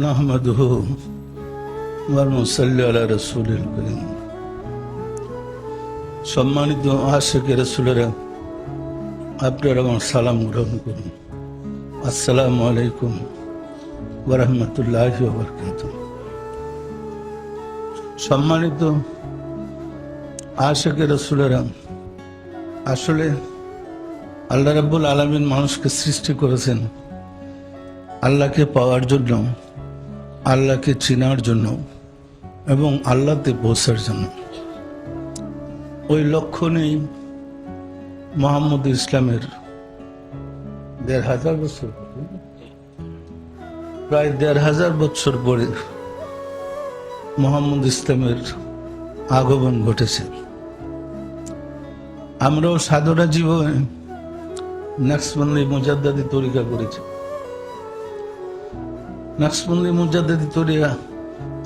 নাহমাদুহু ওয়া নুসাল্লি আলা রাসূলিল কারীম। সম্মানিত আশিক রাসূলেরা, আপনারা আমার সালাম গ্রহণ করুন। আসসালামু আলাইকুম ওয়া রাহমাতুল্লাহি ওয়া বারাকাতুহু। সম্মানিত আশিক রাসূলেরা, আসলে আল্লাহ রাব্বুল আলামিন মানুষকে সৃষ্টি করেছেন আল্লাহকে পাওয়ার জন্য, আল্লাহকে চেনার জন্য এবং আল্লাহতে পৌঁছার জন্য। ওই লক্ষ্য নেই মুহাম্মদ ইসলামের ১,৫০০ বছর, প্রায় ১,৫০০ বছর পরে মুহাম্মদ ইসলামের আগমন ঘটেছে। আমরাও সাধনা জীবনে নকশবন্দি মুজাদ্দিদি তরিকা করেছি। নকশবন্দি মুজাদ্দিদি তরিকা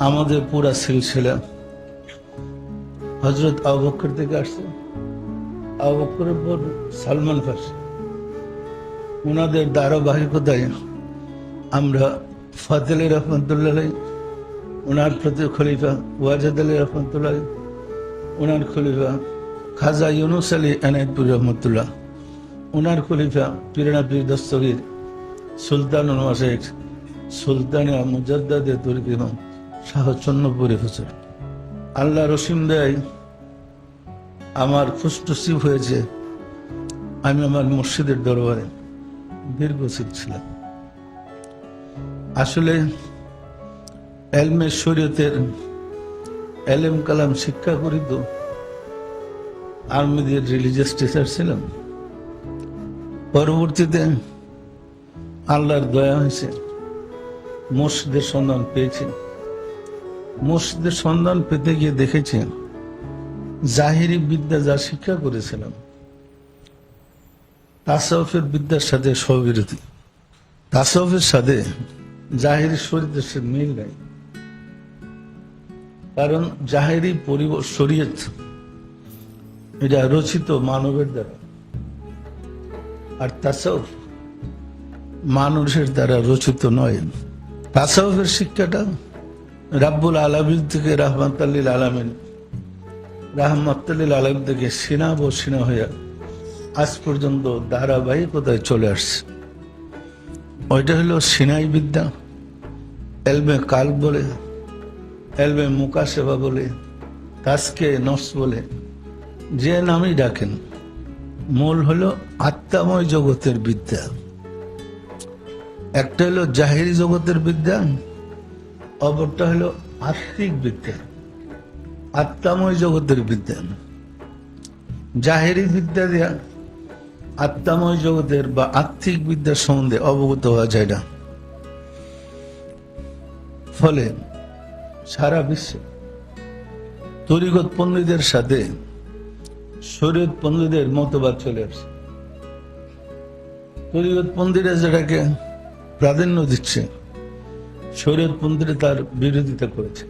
আমাদের পুরা সিলসিলা হযরত আবু বকর থেকে আসছে। আবু বকরের পর সালমান ফারসি, ওনাদের ধারাবাহিকতায় আমরা ফাতেল রহমতুল্লাহ, ওনার প্রতি খলিফা ওয়াজেদ আলী রহমতুল্লাহ, ওনার খলিফা খাজা ইউনুস আলী এনায়েতপুর রহমতুল্লাহ, ওনার খলিফা পিরানা পীর দস্তগীর সুলতানুল মাশায়েখ সুলতানিয়া মুজাদ্দিদে তরিকা ইমাম শাহ চন্নপুরি হুজুর। আল্লাহ রসিম দেয় আমার খুশনসিব হয়েছে, আমি আমার মুর্শিদের দরবারে দীর্ঘশীল ছিলাম। আসলে এলমে শরীয়তের এলেম কালাম শিক্ষা করি তো আর্মিদের রিলিজিয়াস টিচার ছিলাম। পরবর্তীতে আল্লাহর দয়া হয়েছে, মসজিদের সন্ধান পেয়েছি। মসজিদের সন্ধান পেতে গিয়ে দেখেছি জাহিরি বিদ্যা যা শিক্ষা করেছিলাম তাসাউফের বিদ্যার সাথে স্ববিরোধী। তাসাউফের সাথে জাহিরি শরীয়তের মিল নাই, কারণ জাহিরি শরীয়ত এটা রচিত মানবের দ্বারা, আর তাসাউফ মানুষের দ্বারা রচিত নয়। তাসাউফের শিক্ষাটা রাব্বুল আলামিন থেকে রাহমাতুল আলামিন, রাহমাতুল আলামিন থেকে সিনা হয়ে আজ পর্যন্ত ধারাবাহিকতায় চলে আসছে। ওইটা হলো সিনাই বিদ্যা, এলমে কাল বলে, এলমে মুকাশেফা বলে, তাসকে নফস বলে, যে নামই ডাকেন, মূল হলো আত্মাময় জগতের বিদ্যা। একটা হলো জাহিরি জগতের বিদ্যা, অপরটা হলো আত্মিক বিদ্যা, আত্মাময় জগতের বিদ্যা। জাহেরি বিদ্যা দেয়া আত্মাময় জগতের বা আত্মিক বিদ্যার সম্বন্ধে অবগত হওয়া যায় না। ফলে সারা বিশ্বে তরিকত পণ্ডিতদের সাথে শরীয়ত পণ্ডিতদের মতবাদ চলে আসছে। তরিকত পণ্ডিতরা যেটাকে প্রাধান্য দিচ্ছে, শরীয়ত পণ্ডিতরা তার বিরোধিতা করেছে।